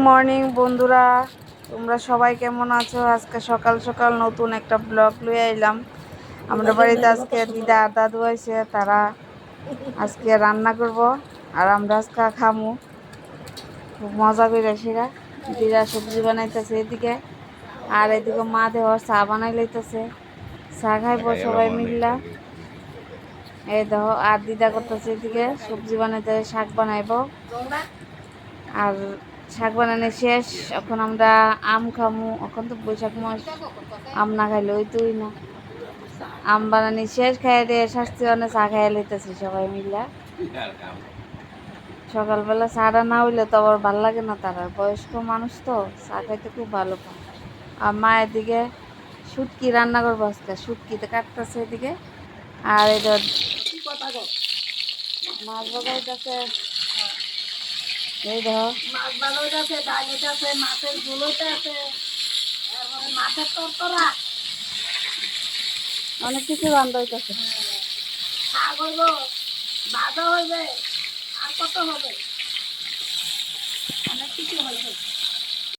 Morning বন্ধুরা, তোমরা সবাই কেমন আছো? আজকে সকাল সকাল নতুন একটা ব্লগ লয়ে আইলাম। আমরা বাড়িতে আজকে দিদা আর দাদু আইছে, তারা আজকে রান্না করব আর আমরা আজকে খামু। খুব মজা করে সেরা দিদা সবজি বানাইতেছে এদিকে, আর এদিকে মা দেহ চা বানাই লইতেছে। চা খাইব সবাই মিললা। এই দেহ আর দিদা করতেছে এদিকে সবজি বানাইতে, শাক বানাইব। আর শাক বানানো শেষ, এখন আমরা আম খামু। এখন তো বৈশাখ মাস, আম না খাইলে ওই তুই না। আম বানানি শেষ, খাইয়ে দিয়ে শাস্তি অনেক চা খাইয়ে লইতেছি সবাই মিলা। সকালবেলা চাটা না হইলে তো আবার ভাল লাগে না, তারা বয়স্ক মানুষ তো চা খাইতে খুব ভালো পায়। আর মা এদিকে শুটকি রান্না করবো আজকে, শুটকিতে কাটতেছে এদিকে। আর এটা মাছ ভাজা হইতেছে। এই ধর মাছ ভালো হইতাছে, ডাল হইতাছে, মাছের ঝোল হইতাছে, মাছের তরতরা, অনেক কিছু রান্না হইতেছে। শাক হইব, ভাজা হইবে, আর কত হবে।